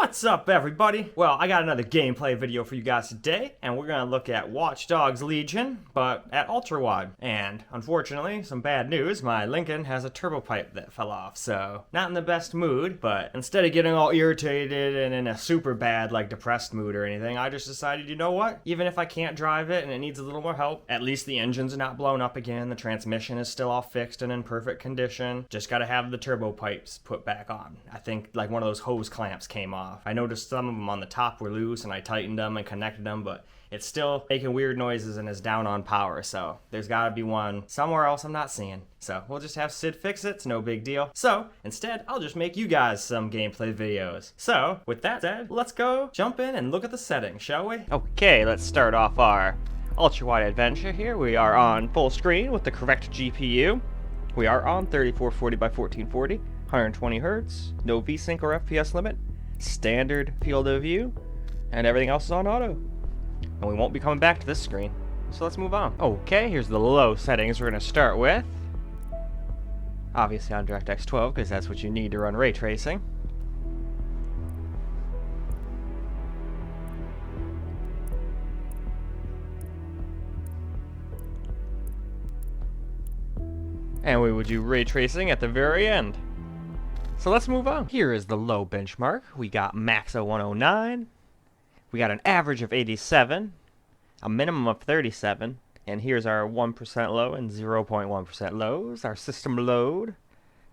What's up, everybody? Well, I got another gameplay video for you guys today, and we're gonna look at Watch Dogs Legion, but at ultra wide. And unfortunately, some bad news, my Lincoln has a turbo pipe that fell off, so not in the best mood, but instead of getting all irritated and in a super bad, like depressed mood or anything, I just decided, you know what? Even if I can't drive it and it needs a little more help, at least the engine's not blown up again, the transmission is still all fixed and in perfect condition. Just gotta have the turbo pipes put back on. I think like one of those hose clamps came off. I noticed some of them on the top were loose and I tightened them and connected them, but it's still making weird noises and is down on power, so there's gotta be one somewhere else I'm not seeing. So we'll just have Sid fix it, it's no big deal. So instead, I'll just make you guys some gameplay videos. So with that said, let's go jump in and look at the settings, shall we? Okay, let's start off our ultra-wide adventure here. We are on full screen with the correct GPU. We are on 3440 by 1440, 120 Hz, no VSync or FPS limit, standard field of view, and everything else is on auto. And we won't be coming back to this screen, so let's move on. Okay, here's the low settings we're going to start with. Obviously on DirectX 12, because that's what you need to run ray tracing. And we would do ray tracing at the very end. So let's move on. Here is the low benchmark. We got max of 109. We got an average of 87. A minimum of 37. And here's our 1% low and 0.1% lows. Our system load.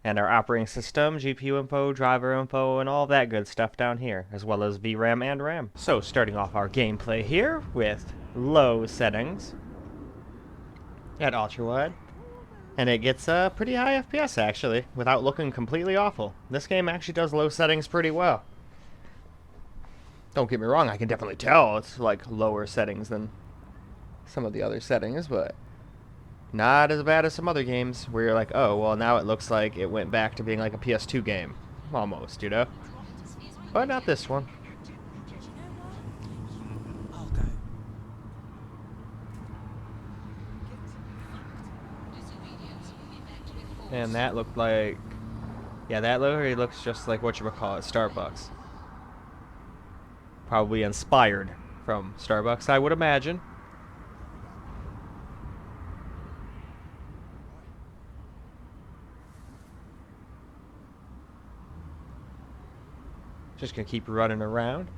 And our operating system, GPU info, driver info, and all that good stuff down here. As well as VRAM and RAM. So starting off our gameplay here with low settings. At ultra wide. And it gets pretty high FPS, actually, without looking completely awful. This game actually does low settings pretty well. Don't get me wrong, I can definitely tell it's like lower settings than some of the other settings, but not as bad as some other games where you're like, oh, well, now it looks like it went back to being like a PS2 game. Almost, you know? But not this one. And that looked like, yeah, that literally looks just like whatchamacallit, Starbucks. Probably inspired from Starbucks, I would imagine. Just gonna keep running around.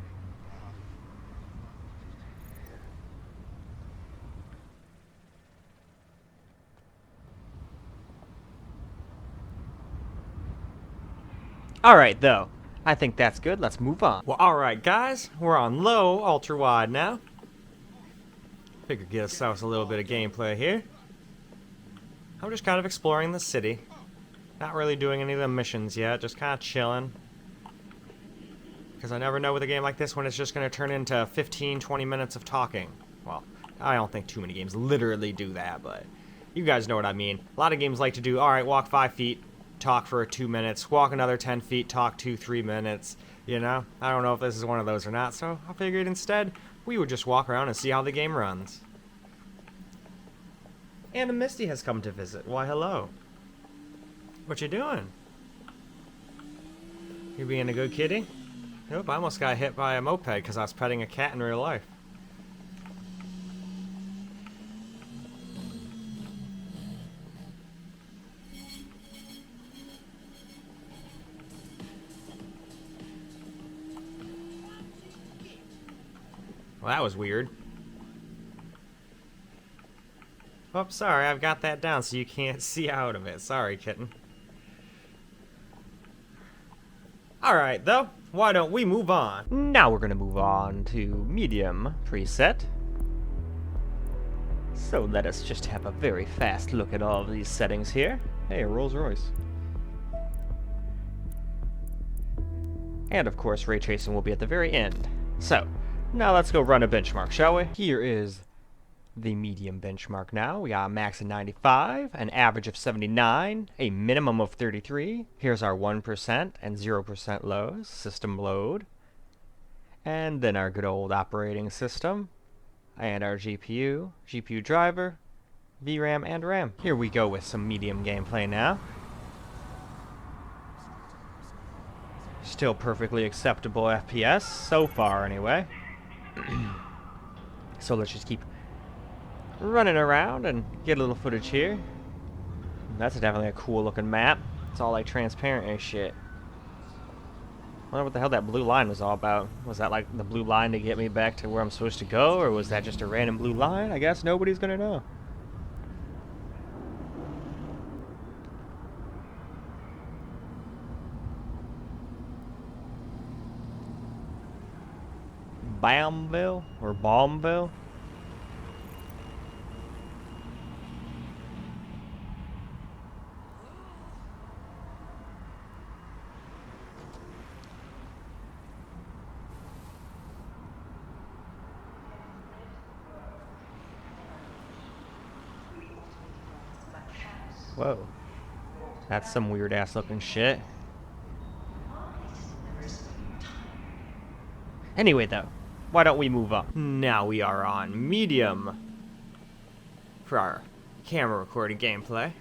Alright, though. I think that's good. Let's move on. Well, alright, guys. We're on low, ultra-wide now. Figured get ourselves a little bit of gameplay here. I'm just kind of exploring the city. Not really doing any of the missions yet. Just kind of chilling. Because I never know with a game like this when it's just going to turn into 15-20 minutes of talking. Well, I don't think too many games literally do that, but you guys know what I mean. A lot of games like to do, alright, walk 5 feet. Talk for 2 minutes, walk another 10 feet, talk 2-3 minutes, you know? I don't know if this is one of those or not, so I figured instead we would just walk around and see how the game runs. And a Misty has come to visit. Why, hello. What you doing? You being a good kitty? Nope, I almost got hit by a moped because I was petting a cat in real life. Well, that was weird. Oh, sorry, I've got that down so you can't see out of it. Sorry, kitten. Alright, though, why don't we move on? Now we're gonna move on to medium preset. So let us just have a very fast look at all of these settings here. Hey, a Rolls Royce. And of course, ray tracing will be at the very end. So, now let's go run a benchmark, shall we? Here is the medium benchmark now. We got a max of 95, an average of 79, a minimum of 33. Here's our 1% and 0% lows, system load. And then our good old operating system. And our GPU, GPU driver, VRAM, and RAM. Here we go with some medium gameplay now. still perfectly acceptable FPS, so far anyway. So let's just keep running around and get a little footage here. That's definitely a cool looking map. It's all like transparent and shit. I wonder what the hell that blue line was all about. Was that like the blue line to get me back to where I'm supposed to go, or was that just a random blue line? I guess nobody's gonna know. Bamville or Bombville? Whoa. That's some weird ass looking shit. Anyway though, why don't we move on? Now we are on medium for our camera recorded gameplay.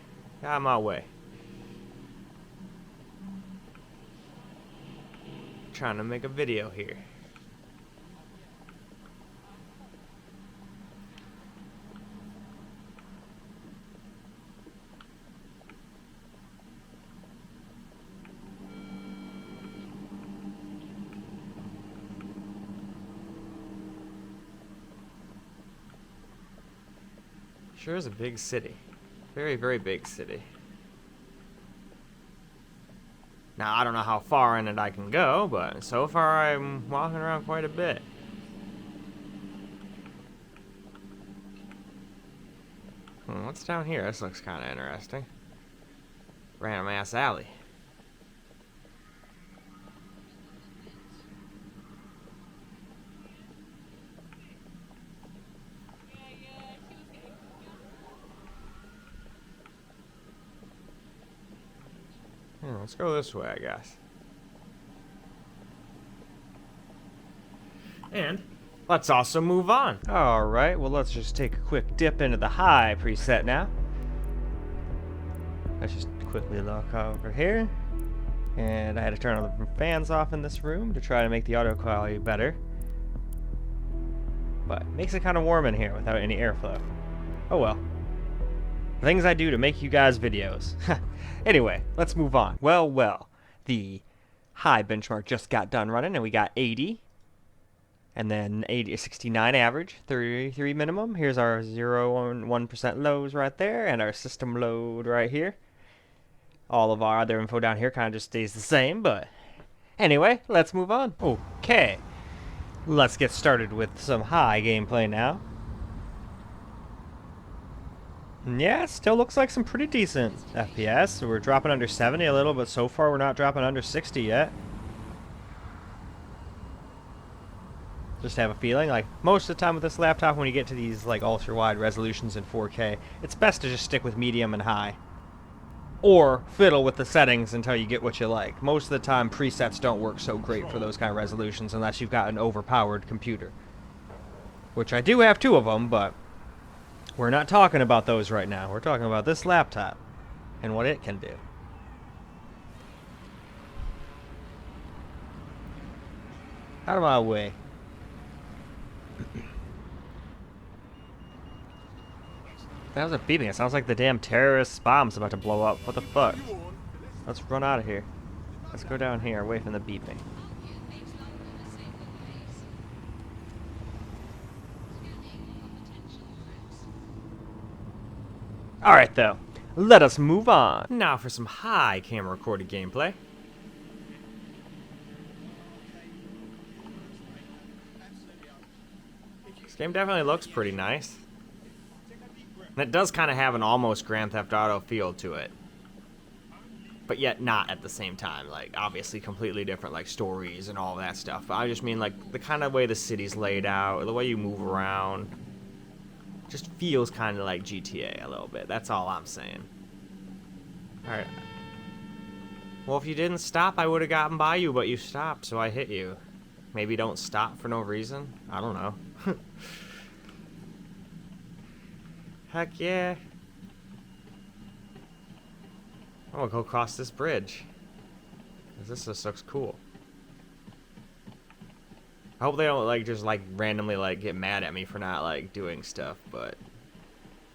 Out of my way. Trying to make a video here. Sure is a big city. Very, very big city. Now, I don't know how far in it I can go, but so far I'm walking around quite a bit. What's down here? This looks kind of interesting. Random ass alley. Let's go this way, I guess. And let's also move on. Alright, well let's just take a quick dip into the high preset now. Let's just quickly look over here. And I had to turn all the fans off in this room to try to make the audio quality better. But it makes it kind of warm in here without any airflow. Oh well. Things I do to make you guys videos. Anyway, let's move on. Well, the high benchmark just got done running and we got 80. And then 69 average, 33 minimum. Here's our 0 and 1% lows right there and our system load right here. All of our other info down here kind of just stays the same, but anyway, let's move on. Okay, let's get started with some high gameplay now. Yeah, it still looks like some pretty decent FPS. We're dropping under 70 a little, but so far we're not dropping under 60 yet. Just have a feeling, like, most of the time with this laptop, when you get to these, like, ultra-wide resolutions in 4K, it's best to just stick with medium and high. Or fiddle with the settings until you get what you like. Most of the time, presets don't work so great for those kind of resolutions unless you've got an overpowered computer. Which I do have 2 of them, but we're not talking about those right now. We're talking about this laptop and what it can do. Out of my way. That was a beeping. It sounds like the damn terrorist bomb's about to blow up. What the fuck? Let's run out of here. Let's go down here away from the beeping. Alright though, let us move on. Now for some high camera recorded gameplay. This game definitely looks pretty nice. And it does kind of have an almost Grand Theft Auto feel to it. But yet not at the same time. Like, obviously completely different, like, stories and all that stuff. But I just mean, like, the kind of way the city's laid out, the way you move around. Just feels kind of like GTA a little bit. That's all I'm saying. Alright. Well, if you didn't stop, I would have gotten by you, but you stopped, so I hit you. Maybe don't stop for no reason? I don't know. Heck yeah. I'm gonna go across this bridge. This just looks cool. I hope they don't like just like randomly like get mad at me for not like doing stuff, but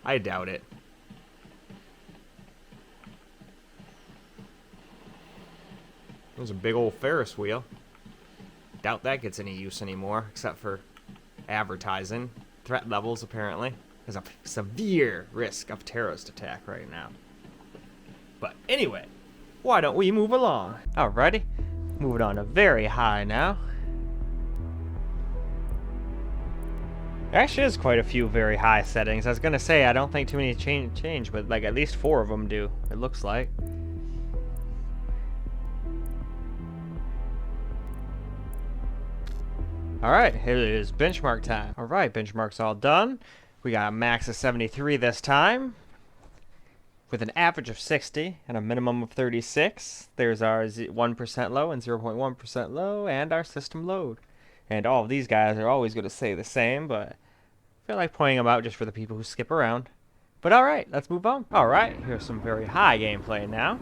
I doubt it. There's a big old Ferris wheel. Doubt that gets any use anymore, except for advertising. Threat levels apparently. There's a severe risk of terrorist attack right now. But anyway, why don't we move along? Alrighty, moving on to very high now. There actually is quite a few very high settings. I was gonna say I don't think too many change, but like at least 4 of them do. It looks like. Alright, it is benchmark time. Alright, benchmark's all done. We got a max of 73 this time, with an average of 60 and a minimum of 36. There's our 1% low and 0.1% low, and our system load. And all of these guys are always going to say the same, but I feel like pointing them out just for the people who skip around. But alright, let's move on. Alright, here's some very high gameplay now.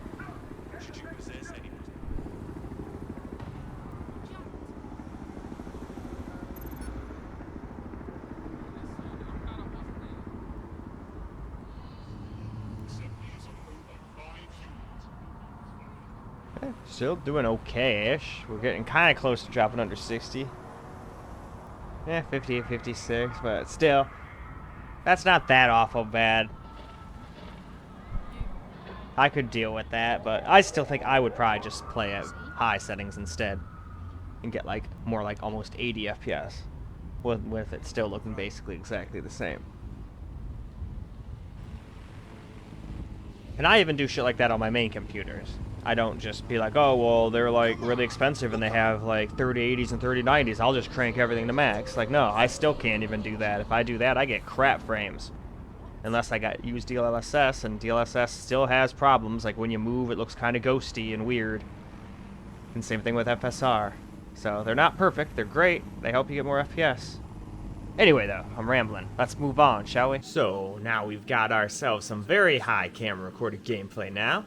Still doing okay-ish. We're getting kind of close to dropping under 60. Yeah, 58, 56, but still, that's not that awful bad. I could deal with that, but I still think I would probably just play at high settings instead and get like more like almost 80 FPS with it still looking basically exactly the same. And I even do shit like that on my main computers. I don't just be like, oh, well, they're like really expensive and they have like 3080s and 3090s. I'll just crank everything to max. Like, no, I still can't even do that. If I do that, I get crap frames. Unless I use DLSS, and DLSS still has problems. Like when you move, it looks kind of ghosty and weird. And same thing with FSR. So they're not perfect. They're great. They help you get more FPS. Anyway, though, I'm rambling. Let's move on, shall we? So now we've got ourselves some very high camera recorded gameplay now.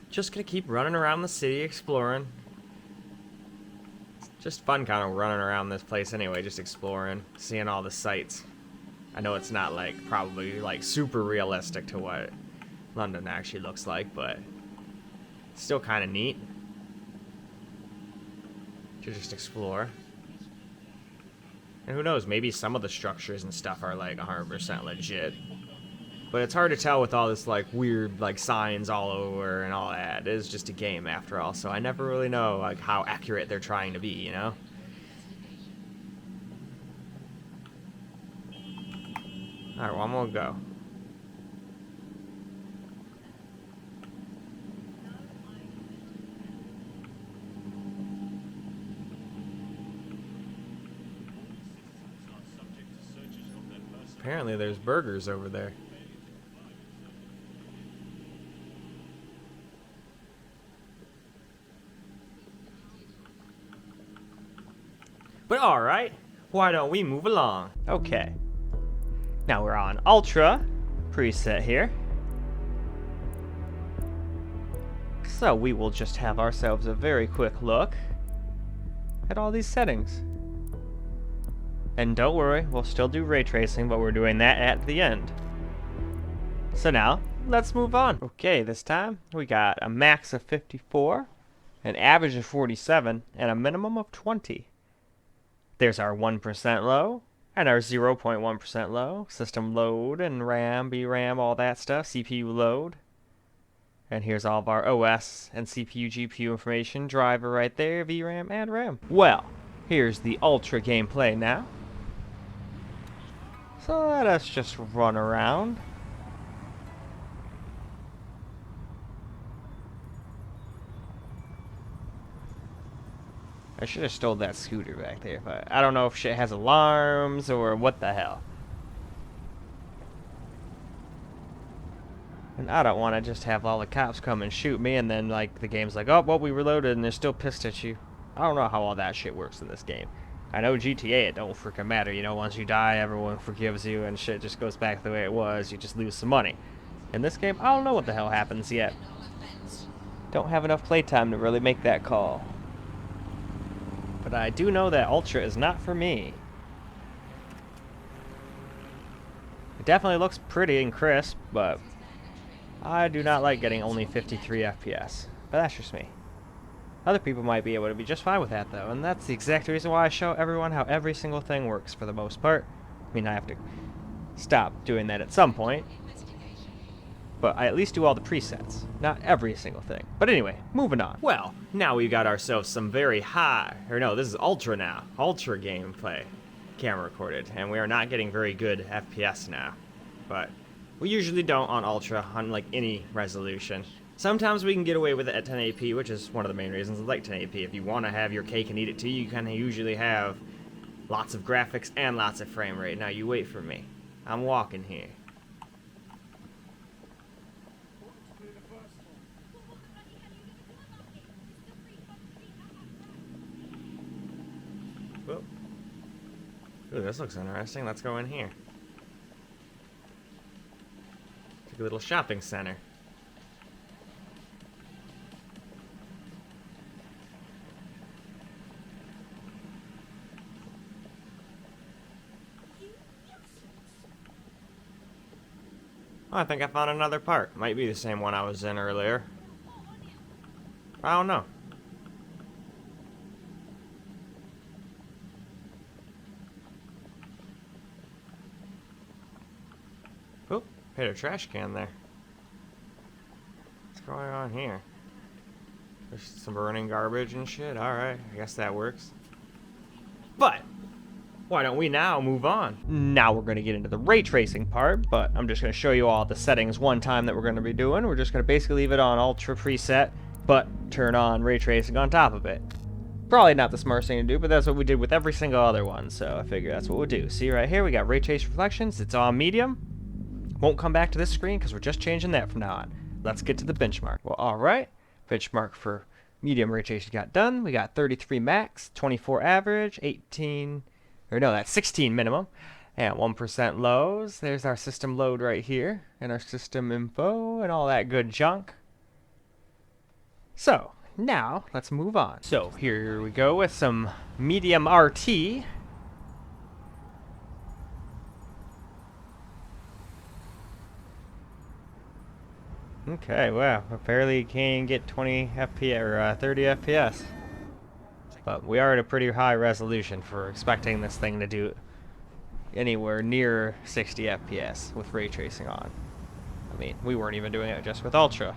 Just gonna keep running around the city, exploring. Just fun kind of running around this place anyway, just exploring, seeing all the sights. I know it's not like, probably like super realistic to what London actually looks like, but it's still kind of neat to just explore. And who knows, maybe some of the structures and stuff are like 100% legit. But it's hard to tell with all this like weird like signs all over and all that. It is just a game after all, so I never really know like how accurate they're trying to be, you know? Alright, one more go. Apparently there's burgers over there. But alright, why don't we move along? Okay. Now we're on Ultra preset here. So we will just have ourselves a very quick look at all these settings. And don't worry, we'll still do ray tracing, but we're doing that at the end. So now, let's move on. Okay, this time we got a max of 54, an average of 47, and a minimum of 20. There's our 1% low, and our 0.1% low, system load, and RAM, VRAM, all that stuff, CPU load. And here's all of our OS and CPU, GPU information, driver right there, VRAM, and RAM. Well, here's the Ultra gameplay now. So let us just run around. I should have stole that scooter back there, but I don't know if shit has alarms or what the hell. And I don't want to just have all the cops come and shoot me and then like the game's like, oh, well, we reloaded and they're still pissed at you. I don't know how all that shit works in this game. I know GTA, it don't freaking matter, you know, once you die, everyone forgives you and shit just goes back the way it was, you just lose some money. In this game, I don't know what the hell happens yet. Don't have enough playtime to really make that call. But I do know that Ultra is not for me. It definitely looks pretty and crisp, but I do not like getting only 53 FPS. But that's just me. Other people might be able to be just fine with that, though, and that's the exact reason why I show everyone how every single thing works for the most part. I mean, I have to stop doing that at some point, but I at least do all the presets, not every single thing. But anyway, moving on. Well, now we've got ourselves some very high, or no, this is Ultra now, Ultra gameplay, camera recorded, and we are not getting very good FPS now, but we usually don't on Ultra on like any resolution. Sometimes we can get away with it at 1080p, which is one of the main reasons I like 1080p. If you want to have your cake and eat it too, you kind of usually have lots of graphics and lots of frame rate. Now you wait for me. I'm walking here. Whoa. Ooh, this looks interesting. Let's go in here. It's like a little shopping center. Oh, I think I found another part. Might be the same one I was in earlier. I don't know. Oop, hit a trash can there. What's going on here? There's some burning garbage and shit. Alright, I guess that works. But why don't we now move on? Now we're going to get into the ray tracing part, but I'm just going to show you all the settings one time that we're going to be doing. We're just going to basically leave it on Ultra preset, but turn on ray tracing on top of it. Probably not the smartest thing to do, but that's what we did with every single other one, so I figure that's what we'll do. See right here, we got ray trace reflections. It's on medium. Won't come back to this screen because we're just changing that from now on. Let's get to the benchmark. Well, alright. Benchmark for medium ray tracing got done. We got 33 max, 24 average, 18... or no, that's 16 minimum, and 1% lows. There's our system load right here, and our system info, and all that good junk. So, now, let's move on. So, here we go with some medium RT. Okay, wow, I barely can get 20 FPS, or 30 FPS. But we are at a pretty high resolution for expecting this thing to do anywhere near 60 FPS with ray tracing on. I mean, we weren't even doing it just with Ultra.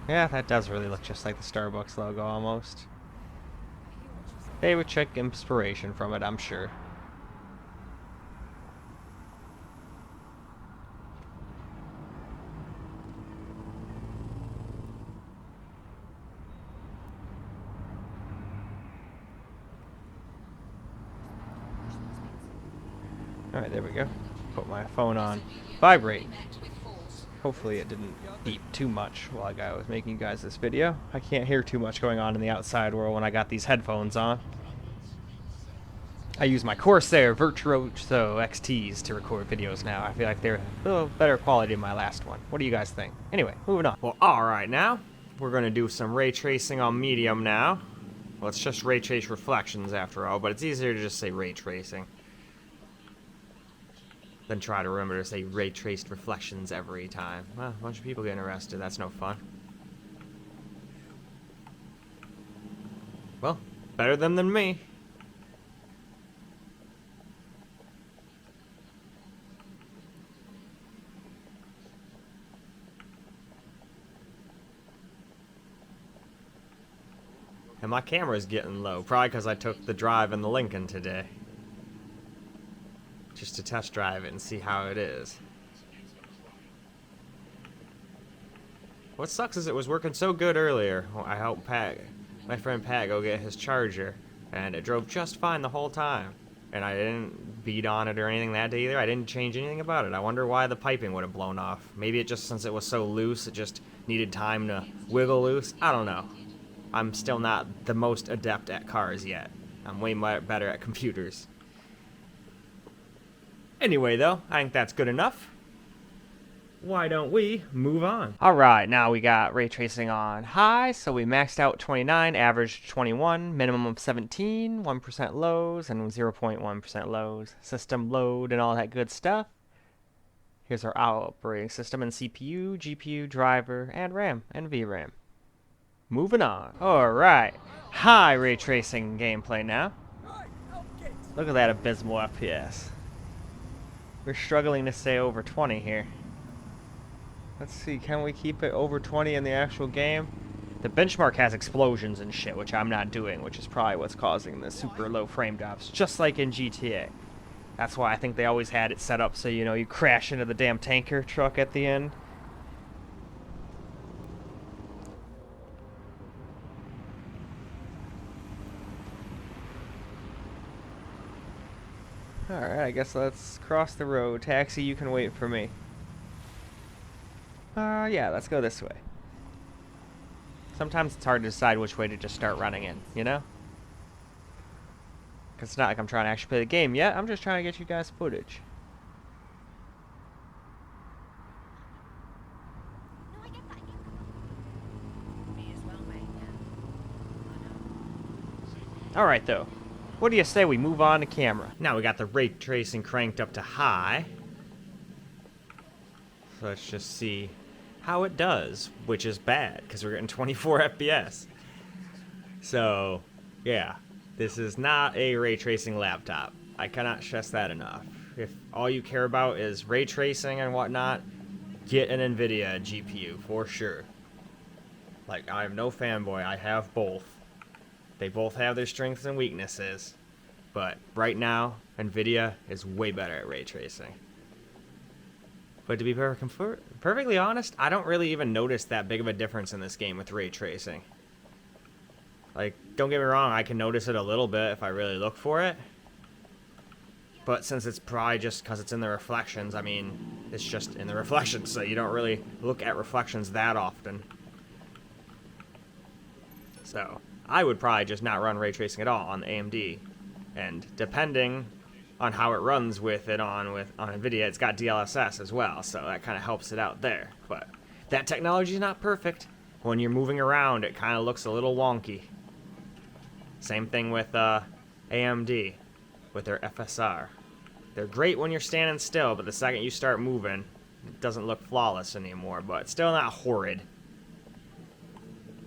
Yeah, that does really look just like the Starbucks logo almost. They would check inspiration from it, I'm sure. Alright, there we go. Put my phone on vibrate. Hopefully it didn't beep too much while I was making you guys this video. I can't hear too much going on in the outside world when I got these headphones on. I use my Corsair Virtuoso XTs to record videos now. I feel like they're a little better quality than my last one. What do you guys think? Anyway, moving on. Well, alright now. We're going to do some ray tracing on medium now. Well, it's just ray trace reflections after all, but it's easier to just say ray tracing than try to remember to say ray traced reflections every time. Well, a bunch of people getting arrested. That's no fun. Well, better them than me. And my camera's getting low, probably because I took the drive in the Lincoln today. Just to test drive it and see how it is. What sucks is it was working so good earlier. I helped my friend Pat go get his charger, and it drove just fine the whole time. And I didn't beat on it or anything that day either. I didn't change anything about it. I wonder why the piping would have blown off. Maybe it just, since it was so loose, it just needed time to wiggle loose. I don't know. I'm still not the most adept at cars yet. I'm way better at computers. Anyway, though, I think that's good enough. why don't we move on? Alright, now we got ray tracing on high, so we maxed out 29, averaged 21, minimum of 17, 1% lows, and 0.1% lows. System load and all that good stuff. Here's our operating system and CPU, GPU, driver, and RAM, and VRAM. Moving on. Alright, high ray tracing gameplay now. Look at that abysmal FPS. We're struggling to stay over 20 here. Let's see, can we keep it over 20 in the actual game? The benchmark has explosions and shit, which I'm not doing, which is probably what's causing the super low frame drops, just like in GTA. That's why I think they always had it set up so, you know, you crash into the damn tanker truck at the end. Alright, I guess let's cross the road. Taxi, you can wait for me. Yeah, let's go this way. Sometimes it's hard to decide which way to just start running in, you know? Because it's not like I'm trying to actually play the game yet. I'm just trying to get you guys footage. Alright, though. What do you say we move on to camera? Now we got the ray tracing cranked up to high. So let's just see how it does, which is bad, because we're getting 24 FPS. So, yeah, this is not a ray tracing laptop. I cannot stress that enough. If all you care about is ray tracing and whatnot, get an NVIDIA GPU, for sure. Like, I'm no fanboy, I have both. They both have their strengths and weaknesses, but right now, NVIDIA is way better at ray tracing. But to be perfectly honest, I don't really even notice that big of a difference in this game with ray tracing. Like, don't get me wrong, I can notice it a little bit if I really look for it. But since it's probably just because it's in the reflections, I mean, it's just in the reflections, so you don't really look at reflections that often. So, I would probably just not run ray tracing at all on the AMD. And depending on how it runs with it on NVIDIA, it's got DLSS as well, so that kind of helps it out there. But that technology is not perfect. When you're moving around, it kind of looks a little wonky. Same thing with AMD, with their FSR. They're great when you're standing still, but the second you start moving, it doesn't look flawless anymore, but it's still not horrid.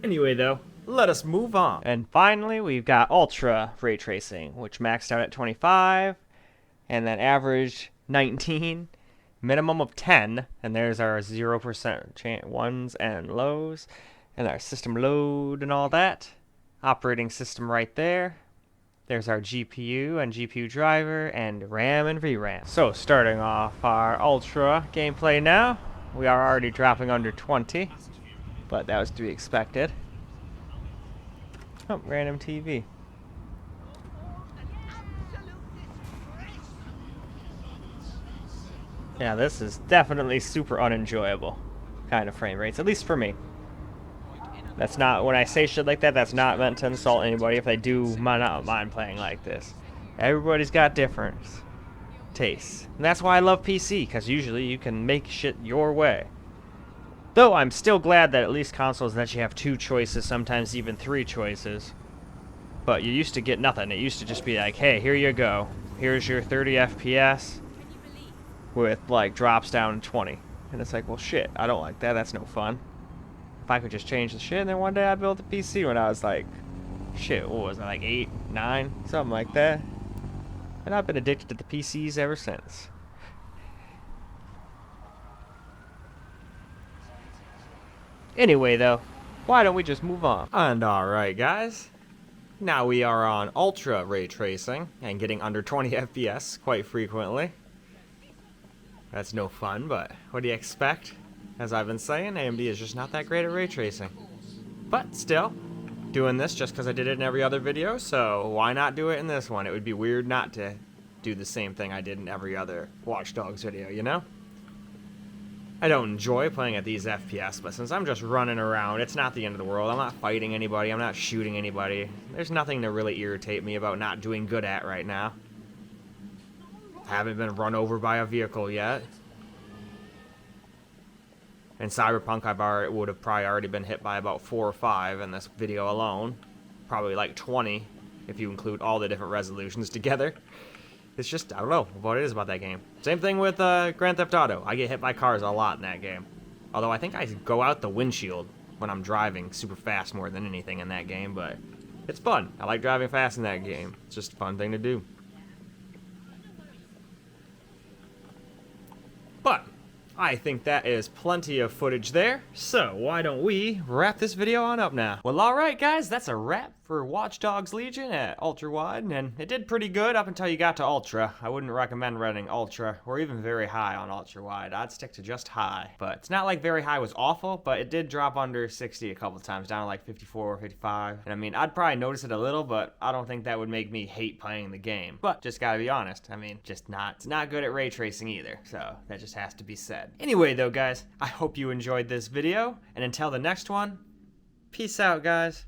Anyway, though, let us move on. And finally, we've got Ultra Ray Tracing, which maxed out at 25, and then averaged 19, minimum of 10, and there's our 0% ones and lows, and our system load and all that. Operating system right there. There's our GPU and GPU driver, and RAM and VRAM. So, starting off our Ultra gameplay now. We are already dropping under 20, but that was to be expected. Oh, random TV. Yeah, this is definitely super unenjoyable kind of frame rates, at least for me. That's not, when I say shit like that, that's not meant to insult anybody if they do not mind playing like this. Everybody's got different tastes. And that's why I love PC, because usually you can make shit your way. Though I'm still glad that at least consoles let you have 2 choices, sometimes even 3 choices. But you used to get nothing. It used to just be like, hey, here you go. Here's your 30 FPS with, like, drops down to 20. And it's like, well, shit, I don't like that. That's no fun. If I could just change the shit, and then one day I built a PC when I was like, shit, what was I, like 8, 9, something like that. And I've been addicted to the PCs ever since. Anyway, though, why don't we just move on? And alright, guys. Now we are on Ultra Ray Tracing, and getting under 20 FPS quite frequently. That's no fun, but what do you expect? As I've been saying, AMD is just not that great at ray tracing. But still, doing this just because I did it in every other video, so why not do it in this one? It would be weird not to do the same thing I did in every other Watch Dogs video, you know? I don't enjoy playing at these FPS, but since I'm just running around, it's not the end of the world. I'm not fighting anybody, I'm not shooting anybody. There's nothing to really irritate me about not doing good at right now. Haven't been run over by a vehicle yet. And Cyberpunk would have probably already been hit by about 4 or 5 in this video alone. Probably like 20 if you include all the different resolutions together. It's just, I don't know what it is about that game. Same thing with Grand Theft Auto. I get hit by cars a lot in that game. Although I think I go out the windshield when I'm driving super fast more than anything in that game, but it's fun. I like driving fast in that game. It's just a fun thing to do. But I think that is plenty of footage there, so why don't we wrap this video on up now? Well, alright guys, that's a wrap for Watch Dogs Legion at ultra wide, and it did pretty good up until you got to ultra. I wouldn't recommend running ultra, or even very high on ultra wide. I'd stick to just high. But it's not like very high was awful, but it did drop under 60 a couple times, down to like 54 or 55. And I mean, I'd probably notice it a little, but I don't think that would make me hate playing the game. But just gotta be honest, I mean, it's not good at ray tracing either, so that just has to be said. Anyway though guys, I hope you enjoyed this video, and until the next one, peace out guys.